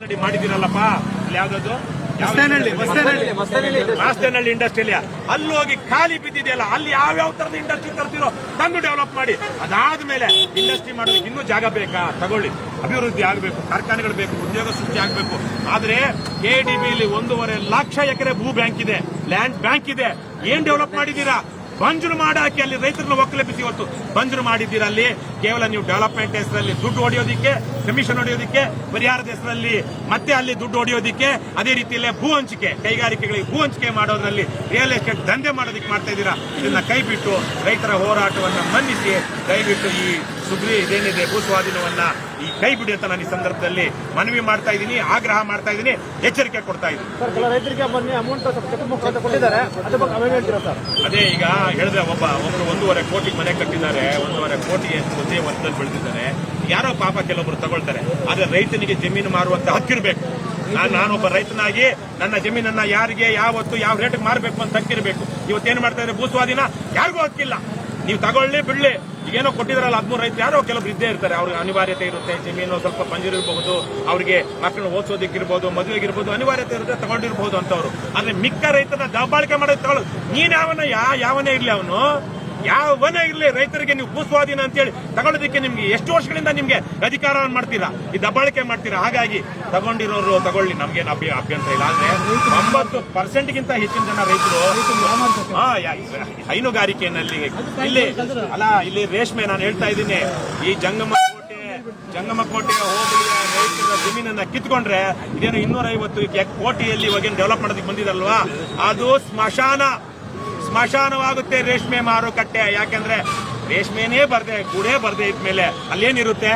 ಮಾಡಿದಿರಲ್ಲಪ್ಪ ಅಲ್ಲಿ ಯಾವ್ದದು ಮಾಸ್ತೇನಹಳ್ಳಿ ಇಂಡಸ್ಟ್ರಿಯಲ್ ಅಲ್ಲಿ ಹೋಗಿ ಖಾಲಿ ಬಿದ್ದಿದೆಯಲ್ಲ ಅಲ್ಲಿ ಯಾವ್ಯಾವ ತರದ ಇಂಡಸ್ಟ್ರಿ ತರ್ತಿರೋ ತಂದು ಡೆವಲಪ್ ಮಾಡಿ ಅದಾದ್ಮೇಲೆ ಇಂಡಸ್ಟ್ರಿ ಮಾಡೋದಕ್ಕೆ ಇನ್ನೂ ಜಾಗ ಬೇಕಾ ತಗೊಳ್ಳಿ ಅಭಿವೃದ್ಧಿ ಆಗಬೇಕು ಕಾರ್ಖಾನೆಗಳು ಬೇಕು ಉದ್ಯೋಗ ಸೃಷ್ಟಿ ಆಗಬೇಕು ಆದ್ರೆ ಕೆಡಿಬಿಲಿ 1.5 ಲಕ್ಷ ಎಕರೆ ಭೂ ಬ್ಯಾಂಕ್ ಇದೆ ಲ್ಯಾಂಡ್ ಬ್ಯಾಂಕ್ ಇದೆ ಏನ್ ಡೆವಲಪ್ ಮಾಡಿದೀರಾ ಬಂಜರು ಮಾಡಾಕಿ ಅಲ್ಲಿ ರೈತರನ್ನ ಒಕ್ಕಲೆಬ್ಬಿಸಿ ಇವತ್ತು ಬಂಜರು ಮಾಡಿದ್ದೀರಾ ಅಲ್ಲಿ ಕೇವಲ ನೀವು ಡೆವಲಪ್ಮೆಂಟ್ ಹೆಸರಲ್ಲಿ ದುಡ್ಡು ಹೊಡೆಯೋದಿಕ್ಕೆ ಕಮಿಷನ್ ಹೊಡೆಯೋದಿಕ್ಕೆ ಪರಿಹಾರದ ಹೆಸರಲ್ಲಿ ಮತ್ತೆ ಅಲ್ಲಿ ದುಡ್ಡು ಹೊಡೆಯೋದಿಕ್ಕೆ ಅದೇ ರೀತಿಯಲ್ಲೇ ಭೂ ಹಂಚಿಕೆ ಕೈಗಾರಿಕೆಗಳಿಗೆ ಭೂ ಹಂಚಿಕೆ ಮಾಡೋದ್ರಲ್ಲಿ ರಿಯಲ್ ಎಸ್ಟೇಟ್ ದಂಧೆ ಮಾಡೋದಕ್ಕೆ ಮಾಡ್ತಾ ಇದ್ದೀರಾ ಇದನ್ನ ಕೈ ಬಿಟ್ಟು ರೈತರ ಹೋರಾಟವನ್ನ ಮನ್ನಿಸಿ ದಯವಿಟ್ಟು ಈ ಇದೇನಿದೆ ಭೂ ಸ್ವಾಧೀನವನ್ನ ಈ ಕೈ ಬಿಡಿ ಅಂತ ನಾನು ಈ ಸಂದರ್ಭದಲ್ಲಿ ಮನವಿ ಮಾಡ್ತಾ ಇದ್ದೀನಿ ಆಗ್ರಹ ಮಾಡ್ತಾ ಇದ್ದೀನಿ ಎಚ್ಚರಿಕೆ ಕೊಡ್ತಾ ಇದ್ದೀನಿ ರೈತರಿಗೆ ಬನ್ನಿ ಅಮೌಂಟ್ ಕೊಟ್ಟಿದ್ದಾರೆ ಅದೇ ಈಗ ಹೇಳಿದ್ರೆ ಒಬ್ರು 1.5 ಕೋಟಿಗೆ ಮನೆ ಕಟ್ಟಿದ್ದಾರೆ 1.5 ಕೋಟಿಗೆ ಒಂದೇ ವರ್ಷದಲ್ಲಿ ಬೆಳೆದಿದ್ದಾರೆ ಯಾರೋ ಪಾಪ ಕೆಲವೊಬ್ರು ತಗೊಳ್ತಾರೆ ಆದ್ರೆ ರೈತನಿಗೆ ಜಮೀನು ಮಾರುವಂತ ಹಕ್ಕಿರ್ಬೇಕು ನಾನೊಬ್ಬ ರೈತನಾಗಿ ನನ್ನ ಜಮೀನನ್ನ ಯಾರಿಗೆ ಯಾವತ್ತು ಯಾವ ರೇಟ್ಗೆ ಮಾರಬೇಕು ಅಂತ ಹಕ್ಕಿರ್ಬೇಕು ಇವತ್ತೇನು ಮಾಡ್ತಾ ಇದ್ದಾರೆ ಭೂ ಸ್ವಾಧೀನ ಯಾರಿಗೂ ಹಕ್ಕಿಲ್ಲ ನೀವು ತಗೊಳ್ಳಿ ಬಿಡ್ಲಿ ಈಗೇನೋ ಕೊಟ್ಟಿದ್ರಲ್ಲ 13 ರೈತರು ಯಾರೋ ಕೆಲವರು ಇದ್ದೇ ಇರ್ತಾರೆ ಅವ್ರಿಗೆ ಅನಿವಾರ್ಯತೆ ಇರುತ್ತೆ ಜಮೀನು ಸ್ವಲ್ಪ ಬಂಜಿರಿರಬಹುದು ಅವರಿಗೆ ಮಕ್ಕಳನ್ನ ಓದಿಸೋದಕ್ಕಿರ್ಬೋದು ಮದುವೆಗಿರ್ಬೋದು ಅನಿವಾರ್ಯತೆ ಇರುತ್ತೆ ತಗೊಂಡಿರ್ಬಹುದು ಅಂತವ್ರು ಆದ್ರೆ ಮಿಕ್ಕ ರೈತನ ದಬ್ಬಾಳಿಕೆ ಮಾಡೋದು ತಗೊಳ್ಳೋದು ನೀನ್ ಯಾವನೇ ಇರ್ಲಿ ಅವನು ಯಾವನೇ ಇರ್ಲಿ ರೈತರಿಗೆ ನೀವು ಭೂಸ್ವಾಧೀನ ಅಂತೇಳಿ ತಗೊಳ್ಳೋದಕ್ಕೆ ನಿಮ್ಗೆ ಎಷ್ಟು ವರ್ಷಗಳಿಂದ ನಿಮ್ಗೆ ಅಧಿಕಾರ ಮಾಡ್ತೀರಾ ಈ ದಬ್ಬಾಳಿಕೆ ಮಾಡ್ತೀರಾ ಹಾಗಾಗಿ ತಗೊಂಡಿರೋರು ತಗೊಳ್ಳಿ ನಮ್ಗೇನು ಅಭ್ಯಂತರ ಇಲ್ಲ ಆದ್ರೆ 90% ಹೆಚ್ಚಿನ ಜನ ರೈತರು ಹೈನುಗಾರಿಕೆಯಲ್ಲಿ ಇಲ್ಲಿ ರೇಷ್ಮೆ ನಾನು ಹೇಳ್ತಾ ಇದ್ದೀನಿ ಈ ಜಂಗಮಕೋಟೆ ಹೋಬಳಿಯ ರೈತರ ಜಮೀನನ್ನ ಕಿತ್ಕೊಂಡ್ರೆ ಇದೇನು 250 ಕೋಟಿಯಲ್ಲಿ ಇವಾಗೇನು ಡೆವಲಪ್ ಮಾಡೋದಕ್ಕೆ ಬಂದಿದಲ್ವಾ ಅದು ಸ್ಮಶಾನವಾಗುತ್ತೆ ರೇಷ್ಮೆ ಮಾರುಕಟ್ಟೆ ಯಾಕೆಂದ್ರೆ ರೇಷ್ಮೆನೇ ಗೂಡೇ ಬರ್ದೇ ಇದ್ಮೇಲೆ ಅಲ್ಲೇನಿರುತ್ತೆ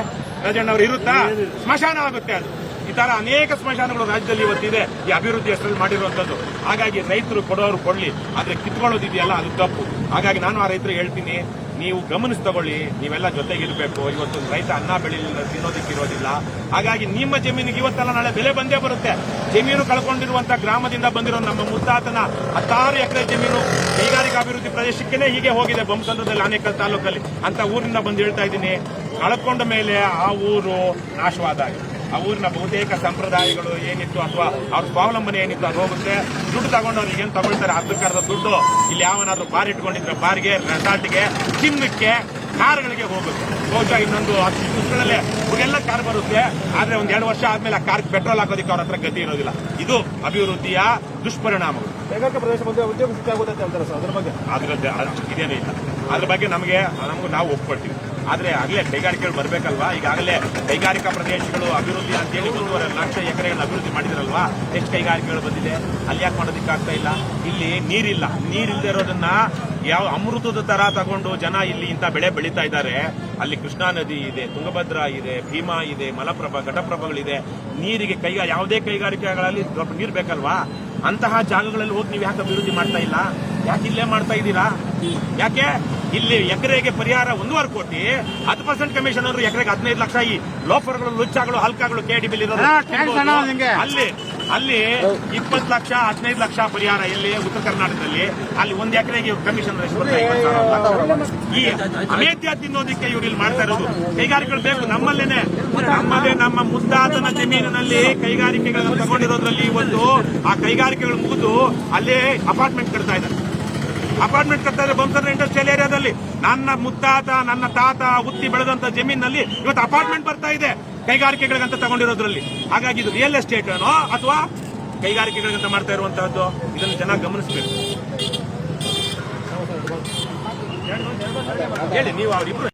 ರಾಜಣ್ಣವ್ರು ಇರುತ್ತಾ ಸ್ಮಶಾನ ಆಗುತ್ತೆ ಅದು ಈ ತರ ಅನೇಕ ಸ್ಮಶಾನಗಳು ರಾಜ್ಯದಲ್ಲಿ ಇವತ್ತಿದೆ ಈ ಅಭಿವೃದ್ಧಿ ಹೆಸರಲ್ಲಿ ಮಾಡಿರುವಂತದ್ದು ಹಾಗಾಗಿ ರೈತರು ಕೊಡೋರು ಕೊಡ್ಲಿ ಆದ್ರೆ ಕಿತ್ಕೊಳ್ಳೋದಿದೆಯಲ್ಲ ಅದು ತಪ್ಪು ಹಾಗಾಗಿ ನಾನು ಆ ರೈತರಿಗೆ ಹೇಳ್ತೀನಿ ನೀವು ಗಮನಿಸಿ ತಗೊಳ್ಳಿ ನೀವೆಲ್ಲ ಜೊತೆಗಿರ್ಬೇಕು ಇವತ್ತು ರೈತ ಅನ್ನ ಬೆಳೆಯಲಿಲ್ಲ ತಿನ್ನೋದಕ್ಕಿರೋದಿಲ್ಲ ಹಾಗಾಗಿ ನಿಮ್ಮ ಜಮೀನಿಗೆ ಇವತ್ತೆಲ್ಲ ನಾಳೆ ಬೆಲೆ ಬಂದೇ ಬರುತ್ತೆ ಜಮೀನು ಕಳ್ಕೊಂಡಿರುವಂತಹ ಗ್ರಾಮದಿಂದ ಬಂದಿರೋ ನಮ್ಮ ಮುತ್ತಾತನ 16 ಎಕರೆ ಜಮೀನು ಕೈಗಾರಿಕಾ ಅಭಿವೃದ್ಧಿ ಪ್ರದೇಶಕ್ಕೇನೆ ಹೀಗೆ ಹೋಗಿದೆ ಬೊಮ್ಮಸಂದ್ರದಲ್ಲಿ ಆನೇಕಲ್ ತಾಲೂಕಲ್ಲಿ ಅಂತ ಊರಿಂದ ಬಂದು ಹೇಳ್ತಾ ಇದ್ದೀನಿ ಕಳ್ಕೊಂಡ ಮೇಲೆ ಆ ಊರು ನಾಶವಾದಾಗ ಆ ಊರಿನ ಬಹುತೇಕ ಸಂಪ್ರದಾಯಗಳು ಏನಿತ್ತು ಅಥವಾ ಅವ್ರ ಸ್ವಾವಲಂಬನೆ ಏನಿತ್ತು ಅದು ಹೋಗುತ್ತೆ ದುಡ್ಡು ತಗೊಂಡವ್ರು ಏನ್ ತಗೊಳ್ತಾರೆ ಅರ್ಧಕ್ಕರ್ಧ ದುಡ್ಡು ಇಲ್ಲಿ ಯಾವನಾದ್ರೂ ಬಾರ್ ಇಟ್ಕೊಂಡಿದ್ರೆ ಬಾರ್ಗೆ ರೆಸಾರ್ಟ್ಗೆ ಚಿನ್ನಕ್ಕೆ ಕಾರ್ಗಳಿಗೆ ಹೋಗುತ್ತೆ ಬಹುಶಃ ಇನ್ನೊಂದು 10 ವರ್ಷಗಳಲ್ಲೇ ಇವೆಲ್ಲ ಕಾರ್ ಬರುತ್ತೆ ಆದ್ರೆ ಒಂದ್ 2 ವರ್ಷ ಆದ್ಮೇಲೆ ಆ ಕಾರ್ ಪೆಟ್ರೋಲ್ ಹಾಕೋದಕ್ಕೆ ಅವ್ರ ಹತ್ರ ಗತಿ ಇರೋದಿಲ್ಲ ಇದು ಅಭಿವೃದ್ಧಿಯ ದುಷ್ಪರಿಣಾಮಗಳು ಕೈಗಾರಿಕಾ ಪ್ರದೇಶ ಬಂದು ಉದ್ಯೋಗ ಸೃಷ್ಟಿ ಆಗುತ್ತೆ ಅಂತ ಹೇಳ್ತಾರೆ ಸರ್ ಅದ್ರ ಬಗ್ಗೆ ಇದೇನೇ ಇಲ್ಲ ಅದ್ರ ಬಗ್ಗೆ ನಮಗೂ ನಾವು ಒಪ್ಕೊಳ್ತೀವಿ ಆದ್ರೆ ಆಗಲೇ ಕೈಗಾರಿಕೆಗಳು ಬರ್ಬೇಕಲ್ವಾ ಈಗಾಗಲೇ ಕೈಗಾರಿಕಾ ಪ್ರದೇಶಗಳು ಅಭಿವೃದ್ಧಿ ಅಂತೇಳಿ 1.5 ಲಕ್ಷ ಎಕರೆಗಳ ಅಭಿವೃದ್ಧಿ ಮಾಡಿದ್ರಲ್ವಾ ಎಷ್ಟು ಕೈಗಾರಿಕೆಗಳು ಬಂದಿದೆ ಅಲ್ಲಿ ಯಾಕೆ ಮಾಡೋದಕ್ಕಾಗ್ತಾ ಇಲ್ಲ ಇಲ್ಲಿ ನೀರಿಲ್ಲದೆ ಇರೋದನ್ನ ಯಾವ ಅಮೃತದ ತರ ತಗೊಂಡು ಜನ ಇಲ್ಲಿ ಇಂಥ ಬೆಳೆ ಬೆಳೀತಾ ಇದ್ದಾರೆ ಅಲ್ಲಿ ಕೃಷ್ಣಾ ನದಿ ಇದೆ ತುಂಗಭದ್ರಾ ಇದೆ ಭೀಮಾ ಇದೆ ಮಲಪ್ರಭಾ ಘಟಪ್ರಭಾಗಳಿದೆ ನೀರಿಗೆ ಯಾವುದೇ ಕೈಗಾರಿಕೆಗಳಲ್ಲಿ ಸ್ವಲ್ಪ ನೀರು ಬೇಕಲ್ವಾ ಅಂತಹ ಜಾಗಗಳಲ್ಲಿ ಹೋಗಿ ನೀವು ಯಾಕೆ ಅಭಿವೃದ್ಧಿ ಮಾಡ್ತಾ ಇಲ್ಲ ಯಾಕೆ ಇಲ್ಲೇ ಮಾಡ್ತಾ ಇದ್ದೀರಾ ಯಾಕೆ ಇಲ್ಲಿ ಎಕರೆಗೆ ಪರಿಹಾರ 1.5 ಕೋಟಿ 10% ಕಮಿಷನ್ ಅಂದ್ರೆ ಎಕರೆಗೆ 15 ಲಕ್ಷ ಈ ಲೋಫರ್ಗಳು ಲುಚ್ಚಾಗಳು ಹಲ್ಕಾಗಳು ಕೆಡಿಬಿಲ್ ಇರೋದು ಅಲ್ಲಿ 20 ಲಕ್ಷ 15 ಲಕ್ಷ ಪರಿಹಾರ ಎಲ್ಲಿ ಉತ್ತರ ಕರ್ನಾಟಕದಲ್ಲಿ ಅಲ್ಲಿ 1 ಎಕರೆಗೆ ಕಮಿಷನ್ ಈ ಅಮೇಧ್ಯ ತಿನ್ನೋದಕ್ಕೆ ಇವ್ರು ಇಲ್ಲಿ ಮಾಡ್ತಾ ಇರೋದು ಕೈಗಾರಿಕೆಗಳು ಬೇಕು ನಮ್ಮಲ್ಲೇ ನಮ್ಮ ಮುದ್ದಾತನ ಜಮೀನಿನಲ್ಲಿ ಕೈಗಾರಿಕೆಗಳನ್ನು ತಗೊಂಡಿರೋದ್ರಲ್ಲಿ ಇವತ್ತು ಆ ಕೈಗಾರಿಕೆಗಳು ಮುಗಿದು ಅಲ್ಲೇ ಅಪಾರ್ಟ್ಮೆಂಟ್ ಕಟ್ತಾ ಇದ್ದಾರೆ ಬೊಮ್ಮಸಂದ್ರ ಇಂಡಸ್ಟ್ರಿಯಲ್ ಏರಿಯಾದಲ್ಲಿ ನನ್ನ ಮುತ್ತಾತ ನನ್ನ ತಾತ ಹುತ್ತಿ ಬೆಳೆದಂತ ಜಮೀನಿನಲ್ಲಿ ಇವತ್ತು ಅಪಾರ್ಟ್ಮೆಂಟ್ ಬರ್ತಾ ಇದೆ ಕೈಗಾರಿಕೆಗಳಿಗಂತ ತಗೊಂಡಿರೋದ್ರಲ್ಲಿ ಹಾಗಾಗಿ ಇದು ರಿಯಲ್ ಎಸ್ಟೇಟ್ ಏನೋ ಅಥವಾ ಕೈಗಾರಿಕೆಗಳಿಗಂತ ಮಾಡ್ತಾ ಇರುವಂತಹದ್ದು ಇದನ್ನು ಚೆನ್ನಾಗಿ ಗಮನಿಸಬೇಕು ಹೇಳಿ ನೀವು ಅವರಿಬ್ರು